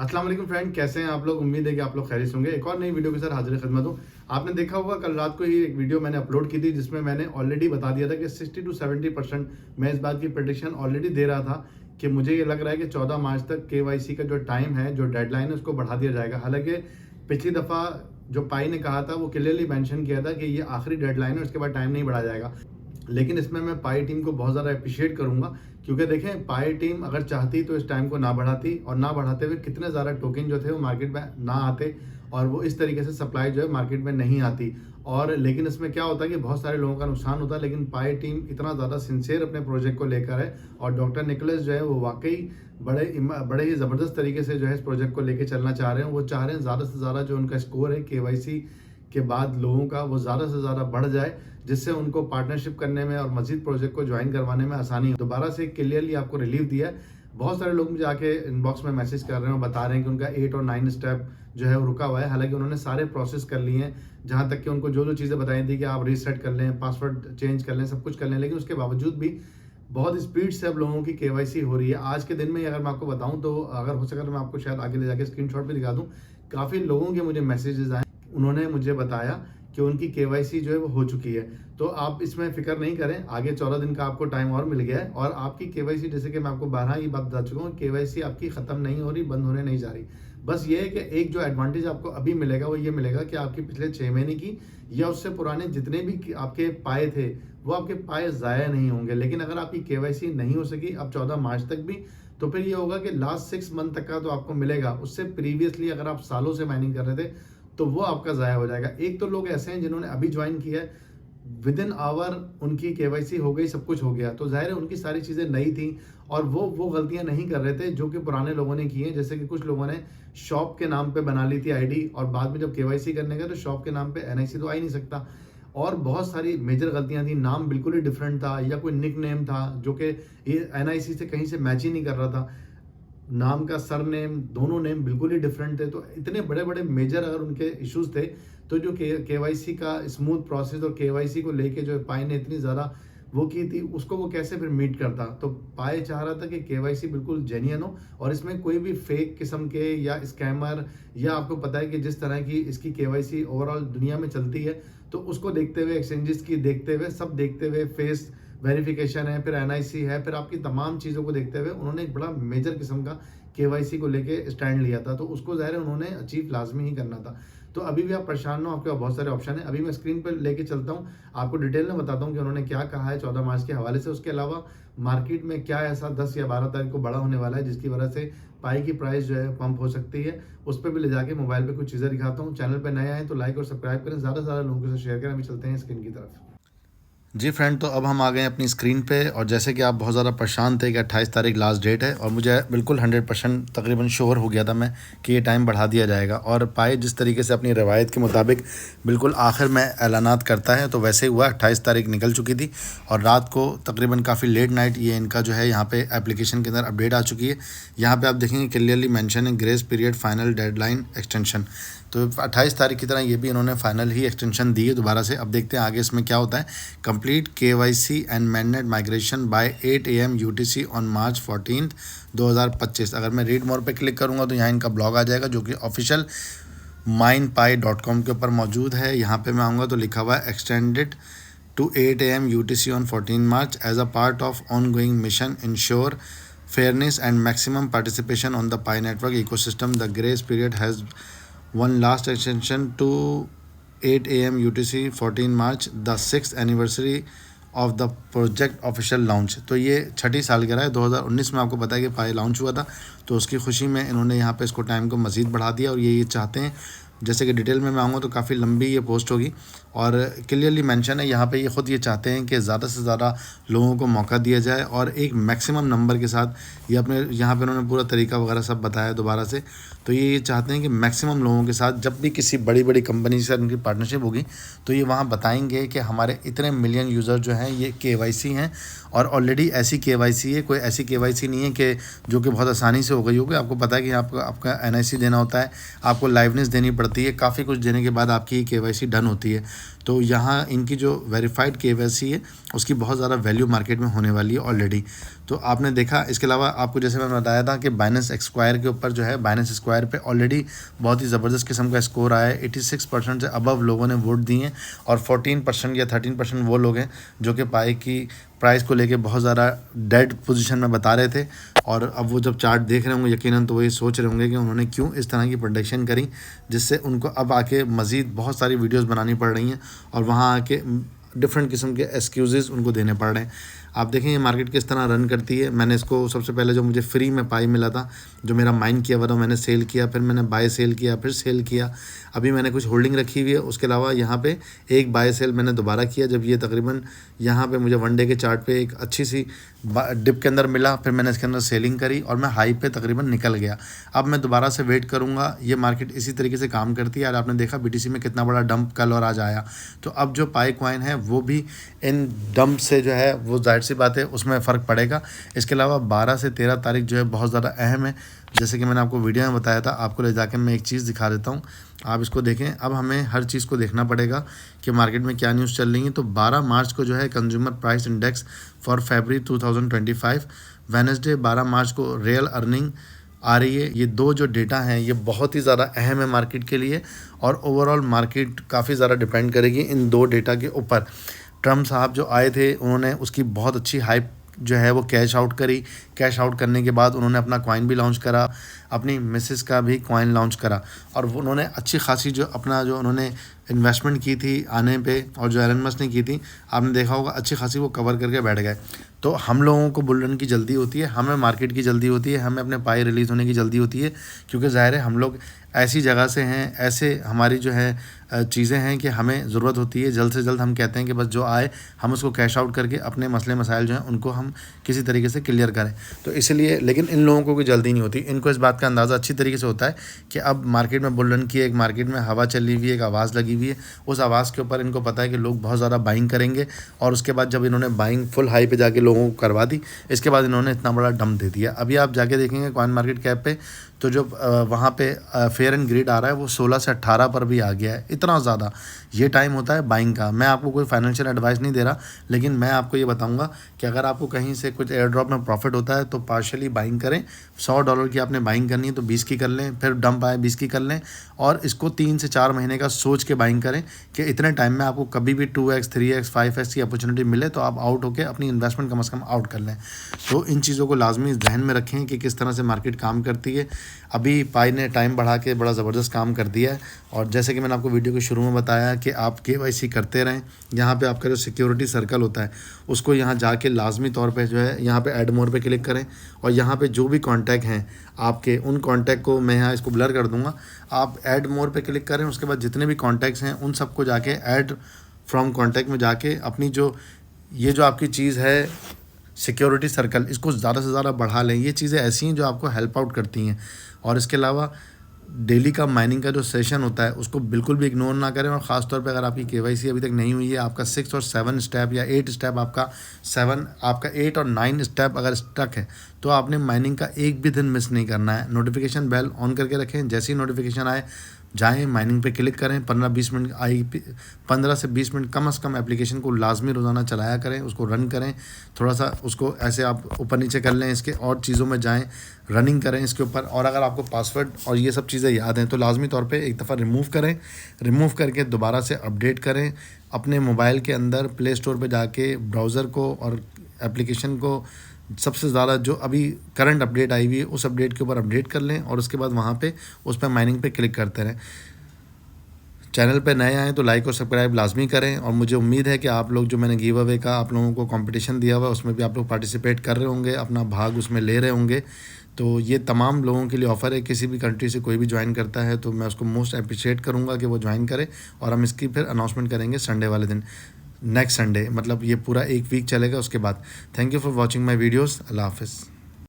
अस्सलाम वालेकुम फ्रेंड, कैसे हैं आप लोग। उम्मीद है कि आप लोग खैरियत से होंगे। एक और नई वीडियो के साथ हाजिर खिदमत हूँ। आपने देखा होगा कल रात को ही एक वीडियो मैंने अपलोड की थी जिसमें मैंने ऑलरेडी बता दिया था कि 60 to 70% मैं इस बात की प्रेडिक्शन ऑलरेडी दे रहा था कि मुझे ये लग रहा है कि 14 मार्च तक KYC का जो टाइम है, जो डेडलाइन है, उसको बढ़ा दिया जाएगा। हालांकि पिछली दफ़ा जो पाई ने कहा था वो क्लियरली मेंशन किया था कि ये आखिरी डेडलाइन है, उसके बाद टाइम नहीं बढ़ाया जाएगा। लेकिन इसमें मैं पाई टीम को बहुत ज़्यादा अप्रिशिएट करूंगा, क्योंकि देखें पाई टीम अगर चाहती तो इस टाइम को ना बढ़ाती, और ना बढ़ाते हुए कितने ज़्यादा टोकन जो थे वो मार्केट में ना आते और वो इस तरीके से सप्लाई जो है मार्केट में नहीं आती। और लेकिन इसमें क्या होता है कि बहुत सारे लोगों का नुकसान होता है। लेकिन पाई टीम इतना ज़्यादा सिंसियर अपने प्रोजेक्ट को लेकर है, और डॉक्टर निकोलस जो है वो वाकई बड़े ही ज़बरदस्त तरीके से जो है इस प्रोजेक्ट को लेकर चलना चाह रहे हैं। वो चाह रहे हैं ज़्यादा से ज़्यादा जो उनका स्कोर है KYC के बाद लोगों का, वो ज़्यादा से ज़्यादा बढ़ जाए, जिससे उनको पार्टनरशिप करने में और मजीद प्रोजेक्ट को ज्वाइन करवाने में आसानी हो। दोबारा से क्लियरली आपको रिलीफ दिया है। बहुत सारे लोग मुझे आके इनबॉक्स में मैसेज कर रहे हैं और बता रहे हैं कि उनका 8 और 9 स्टेप जो है वो रुका हुआ है। हालांकि उन्होंने सारे प्रोसेस कर लिए हैं, जहां तक कि उनको जो जो चीज़ें बताई थी कि आप रीसेट कर लें, पासवर्ड चेंज कर लें, सब कुछ कर लें, लेकिन उसके बावजूद भी बहुत स्पीड से अब लोगों की KYC हो रही है। आज के दिन में अगर मैं आपको बताऊं तो अगर हो सके तो मैं आपको शायद आगे ले जाके स्क्रीनशॉट भी दिखा दूं। काफ़ी लोगों के मुझे मैसेजेस आए, उन्होंने मुझे बताया कि उनकी KYC जो है वो हो चुकी है। तो आप इसमें फिक्र नहीं करें, आगे 14 दिन का आपको टाइम और मिल गया है। और आपकी KYC, जैसे कि मैं आपको 12 ये बात बता चुका हूँ, KYC आपकी ख़त्म नहीं हो रही, बंद होने नहीं जा रही। बस ये है कि एक जो एडवांटेज आपको अभी मिलेगा वो ये मिलेगा कि आपकी पिछले 6 महीने की या उससे पुराने जितने भी आपके पाए थे वो आपके पाए ज़ाया नहीं होंगे। लेकिन अगर आपकी KYC नहीं हो सकी अब 14 मार्च तक भी, तो फिर ये होगा कि लास्ट 6 मंथ तक का तो आपको मिलेगा। उससे प्रीवियसली अगर आप सालों से माइनिंग कर रहे थे तो वो आपका ज़ाया हो जाएगा। एक तो लोग ऐसे हैं जिन्होंने अभी ज्वाइन किया है, विद इन आवर उनकी KYC हो गई, सब कुछ हो गया, तो जाहिर है उनकी सारी चीज़ें नई थी और वो गलतियां नहीं कर रहे थे जो कि पुराने लोगों ने की हैं। जैसे कि कुछ लोगों ने शॉप के नाम पे बना ली थी ID, और बाद में जब KYC करने गए तो शॉप के नाम पे NIC तो आ ही नहीं सकता। और बहुत सारी मेजर गलतियां थी, नाम बिल्कुल ही डिफरेंट था या कोई निक नेम था जो कि NIC से कहीं से मैच ही नहीं कर रहा था। नाम का सर नेम, दोनों नेम बिल्कुल ही डिफरेंट थे। तो इतने बड़े बड़े मेजर अगर उनके इश्यूज थे, तो जो KYC का स्मूथ प्रोसेस और KYC को लेके जो पाई ने इतनी ज़्यादा वो की थी, उसको वो कैसे फिर मीट करता। तो पाए चाह रहा था कि KYC बिल्कुल जेन्युइन हो और इसमें कोई भी फेक किस्म के या स्कैमर, या आपको पता है कि जिस तरह की इसकी KYC ओवरऑल दुनिया में चलती है, तो उसको देखते हुए, एक्सचेंजेस की देखते हुए, सब देखते हुए, फेस वेरिफिकेशन है, फिर NIC है, फिर आपकी तमाम चीज़ों को देखते हुए उन्होंने एक बड़ा मेजर किस्म का KYC को लेके स्टैंड लिया था। तो उसको ज़ाहिर है उन्होंने अचीव लाजमी ही करना था। तो अभी भी आप परेशान ना हो, आपके पास बहुत सारे ऑप्शन है। अभी मैं स्क्रीन पर लेके चलता हूँ, आपको डिटेल में बताता हूँ कि उन्होंने क्या कहा है 14 मार्च के हवाले से। उसके अलावा मार्केट में क्या ऐसा 10 या 12 तारीख को बड़ा होने वाला है जिसकी वजह से पाई की प्राइस जो है पंप हो सकती है, उस पर भी ले जाके मोबाइल पे कुछ चीज़ें दिखाता हूँ। चैनल पर नए आए तो लाइक और सब्सक्राइब करें, ज़्यादा से ज़्यादा लोगों के साथ शेयर करें। अभी चलते हैं स्क्रीन की तरफ। जी फ्रेंड, तो अब हम आ गए हैं अपनी स्क्रीन पे, और जैसे कि आप बहुत ज़्यादा परेशान थे कि 28 तारीख लास्ट डेट है, और मुझे बिल्कुल 100% तकरीबन श्योर हो गया था मैं कि ये टाइम बढ़ा दिया जाएगा। और पाए जिस तरीके से अपनी रवायत के मुताबिक बिल्कुल आखिर में ऐलानात करता है, तो वैसे ही हुआ। 28 तारीख निकल चुकी थी और रात को तकरीबन काफ़ी लेट नाइट ये इनका जो है यहाँ पे एप्लीकेशन के अंदर अपडेट आ चुकी है। यहाँ पर आप देखेंगे क्लियरली मैंशन है grace period final deadline extension. तो 28 तारीख की तरह ये भी इन्होंने फाइनल ही एक्सटेंशन दी है दोबारा से। अब देखते हैं आगे इसमें क्या होता है। Complete KYC and mainnet migration by 8 AM UTC on March 14, 2025। अगर मैं रीड मोर पे क्लिक करूँगा तो यहाँ इनका ब्लॉग आ जाएगा जो कि ऑफिशियल minepie.com के ऊपर मौजूद है। यहाँ पे मैं आऊँगा तो लिखा हुआ है extended to 8 AM UTC on 14 March as a part of ongoing mission ensure fairness and maximum participation on the Pi network ecosystem. The grace period has one last extension to 8 AM UTC 14 March, the 6th anniversary of the project official launch. तो ये छठी सालगिरह है। 2019 में आपको पता है कि पाई launch हुआ था, तो उसकी खुशी में इन्होंने यहाँ पे इसको टाइम को मज़ीद बढ़ा दिया। और ये चाहते हैं, जैसे कि डिटेल में मैं आऊँगा तो काफ़ी लंबी ये पोस्ट होगी और क्लियरली मेंशन है यहाँ पे, ये ख़ुद ये चाहते हैं कि ज़्यादा से ज़्यादा लोगों को मौका दिया जाए और एक मैक्सिमम नंबर के साथ। ये अपने यहाँ पे उन्होंने पूरा तरीका वगैरह सब बताया दोबारा से। तो ये चाहते हैं कि मैक्सिमम लोगों के साथ जब भी किसी बड़ी बड़ी कंपनी से उनकी पार्टनरशिप होगी तो ये वहाँ बताएंगे कि हमारे इतने मिलियन यूज़र जो हैं ये KYC हैं, और ऑलरेडी ऐसी KYC है, कोई ऐसी KYC नहीं है कि जो कि बहुत आसानी से हो गई होगी। आपको पता है कि आपका NIC देना होता है, आपको लाइवनेस देनी पड़ती है, काफ़ी कुछ देने के बाद आपकी KYC डन होती है। तो यहाँ इनकी जो वेरीफाइड KYC है उसकी बहुत ज़्यादा वैल्यू मार्केट में होने वाली है ऑलरेडी। तो आपने देखा, इसके अलावा आपको जैसे मैं बताया था कि बाइनेंस स्क्वायर के ऊपर जो है, बाइनेंस स्क्वायर पे ऑलरेडी बहुत ही ज़बरदस्त किस्म का स्कोर आया है। 86% से अबव लोगों ने वोट दिए हैं और 14% या 13% वो लोग हैं जो कि पाई की प्राइस को लेके बहुत ज़्यादा डेड पोजीशन में बता रहे थे। और अब वो जब चार्ट देख रहे होंगे यकीनन तो वो ये सोच रहे होंगे कि उन्होंने क्यों इस तरह की प्रोडिक्शन करी, जिससे उनको अब आके मज़ीद बहुत सारी वीडियोस बनानी पड़ रही हैं और वहाँ आके डिफरेंट किस्म के एक्सक्यूज़ेस उनको देने पड़ रहे हैं। आप देखें ये मार्केट किस तरह रन करती है। मैंने इसको सबसे पहले जो मुझे फ्री में पाई मिला था, जो मेरा माइन किया हुआ था, मैंने सेल किया, फिर मैंने बाय सेल किया, फिर सेल किया। अभी मैंने कुछ होल्डिंग रखी हुई है। उसके अलावा यहाँ पे एक बाय सेल मैंने दोबारा किया जब ये तकरीबन यहाँ पे मुझे वन डे के चार्ट पे एक अच्छी सी डिप के अंदर मिला, फिर मैंने इसके अंदर सेलिंग करी और मैं हाई पे तकरीबन निकल गया। अब मैं दोबारा से वेट करूँगा। ये मार्केट इसी तरीके से काम करती है। और आपने देखा BTC में कितना बड़ा डंप कल और आज आया। तो अब जो पाई कॉइन है वो भी इन डंप से जो है वो जाहिर सी बात है उसमें फ़र्क पड़ेगा। इसके अलावा 12 से 13 तारीख जो है बहुत ज़्यादा अहम है। जैसे कि मैंने आपको वीडियो में बताया था, आपको ले जाकर मैं एक चीज़ दिखा देता हूँ, आप इसको देखें। अब हमें हर चीज़ को देखना पड़ेगा कि मार्केट में क्या न्यूज़ चल रही है। तो 12 मार्च को जो है consumer price index for February 2025, Wednesday 12 मार्च को रियल अर्निंग आ रही है। ये दो जो डेटा हैं ये बहुत ही ज़्यादा अहम है मार्केट के लिए और ओवरऑल मार्केट काफ़ी ज़्यादा डिपेंड करेगी इन दो डेटा के ऊपर। ट्रम्प साहब जो आए थे उन्होंने उसकी बहुत अच्छी हाइप जो है वो कैश आउट करी। कैश आउट करने के बाद उन्होंने अपना कॉइन भी लॉन्च करा, अपनी मिसेस का भी कॉइन लॉन्च करा और वो उन्होंने अच्छी खासी जो अपना जो उन्होंने इन्वेस्टमेंट की थी आने पे और जो एलन मस्क ने की थी, आपने देखा होगा अच्छी खासी वो कवर करके बैठ गए। तो हम लोगों को बुल रन की जल्दी होती है, हमें मार्केट की जल्दी होती है, हमें अपने पाई रिलीज़ होने की जल्दी होती है, क्योंकि ज़ाहिर है हम लोग ऐसी जगह से हैं, ऐसे हमारी जो है चीज़ें हैं कि हमें ज़रूरत होती है जल्द से जल्द। हम कहते हैं कि बस जो आए हम उसको कैश आउट करके अपने मसले मसाइल जो हैं उनको हम किसी तरीके से क्लियर करें। तो इसलिए लेकिन इन लोगों को कोई जल्दी नहीं होती। इनको इस बात का अंदाज़ा अच्छी तरीके से होता है कि अब मार्केट में बुल रन की एक मार्केट में हवा चली हुई है, एक आवाज़ लगी हुई है। उस आवाज़ के ऊपर इनको पता है कि लोग बहुत ज़्यादा बाइंग करेंगे और उसके बाद जब इन्होंने बाइंग फुल हाई पे जाके लोगों को करवा दी, इसके बाद इन्होंने इतना बड़ा डंप दे दिया। अभी आप जाके देखेंगे कॉइन मार्केट कैप पे तो जो वहाँ पे फेयर एंड ग्रिड आ रहा है वो 16 से 18 पर भी आ गया है। इतना ज़्यादा ये टाइम होता है बाइंग का। मैं आपको कोई फाइनेंशियल एडवाइस नहीं दे रहा, लेकिन मैं आपको ये बताऊंगा कि अगर आपको कहीं से कुछ एयर ड्रॉप में प्रॉफिट होता है तो पार्शियली बाइंग करें। $100 की आपने बाइंग करनी है तो 20 की कर लें, फिर डंप आए 20 की कर लें और इसको 3 से 4 महीने का सोच के बाइंग करें कि इतने टाइम में आपको कभी भी 2x 3x 5x की अपॉर्चुनिटी मिले तो आप आउट होकर अपनी इन्वेस्टमेंट कम से कम आउट कर लें। तो इन चीज़ों को लाजमी जहन में रखें कि किस तरह से मार्केट काम करती है। अभी पाई ने टाइम बढ़ा के बड़ा ज़बरदस्त काम कर दिया है और जैसे कि मैंने आपको वीडियो के शुरू में बताया कि आप KYC करते रहें। यहाँ पे आपका जो सिक्योरिटी सर्कल होता है उसको यहाँ जाके लाजमी तौर पे जो है यहाँ पे ऐड मोर पे क्लिक करें और यहाँ पे जो भी कांटेक्ट हैं आपके, उन कांटेक्ट को मैं यहाँ इसको ब्लर कर दूँगा, आप ऐड मोर पे क्लिक करें। उसके बाद जितने भी कॉन्टैक्ट्स हैं उन सबको जाके ऐड फ्रॉम कॉन्टैक्ट में जाके अपनी जो ये जो आपकी चीज़ है सिक्योरिटी सर्कल, इसको ज़्यादा से ज़्यादा बढ़ा लें। ये चीज़ें ऐसी हैं जो आपको हेल्प आउट करती हैं। और इसके अलावा डेली का माइनिंग का जो सेशन होता है उसको बिल्कुल भी इग्नोर ना करें। और ख़ास तौर पे अगर आपकी KYC अभी तक नहीं हुई है, आपका 6 और 7 स्टेप या 8 स्टेप आपका 8 और 9 स्टेप अगर स्टक है तो आपने माइनिंग का एक भी दिन मिस नहीं करना है। नोटिफिकेशन बेल ऑन करके रखें, जैसे ही नोटिफिकेशन आए जाएं माइनिंग पे क्लिक करें। 15-20 मिनट 15 से 20 मिनट कम से कम एप्लीकेशन को लाजमी रोज़ाना चलाया करें, उसको रन करें। थोड़ा सा उसको ऐसे आप ऊपर नीचे कर लें, इसके और चीज़ों में जाएं, रनिंग करें इसके ऊपर। और अगर आपको पासवर्ड और ये सब चीज़ें याद हैं तो लाजमी तौर पे एक दफ़ा रिमूव करें, रिमूव करके दोबारा से अपडेट करें। अपने मोबाइल के अंदर प्ले स्टोर पर जाके ब्राउज़र को और एप्लीकेशन को सबसे ज़्यादा जो अभी करंट अपडेट आई हुई है उस अपडेट के ऊपर अपडेट कर लें और उसके बाद वहाँ पे उस पर माइनिंग पे क्लिक करते रहें। चैनल पे नए आएँ तो लाइक और सब्सक्राइब लाजमी करें। और मुझे उम्मीद है कि आप लोग जो मैंने गिव अवे का आप लोगों को कंपटीशन दिया हुआ उसमें भी आप लोग पार्टिसिपेट कर रहे होंगे, अपना भाग उसमें ले रहे होंगे। तो ये तमाम लोगों के लिए ऑफ़र है, किसी भी कंट्री से कोई भी ज्वाइन करता है तो मैं उसको मोस्ट अप्रिशिएट करूँगा कि वो ज्वाइन करे। और हम इसकी फिर अनाउंसमेंट करेंगे संडे वाले दिन, नेक्स्ट संडे, मतलब ये पूरा एक वीक चलेगा उसके बाद। Thank you for watching my videos. अल्लाह हाफ़िज़।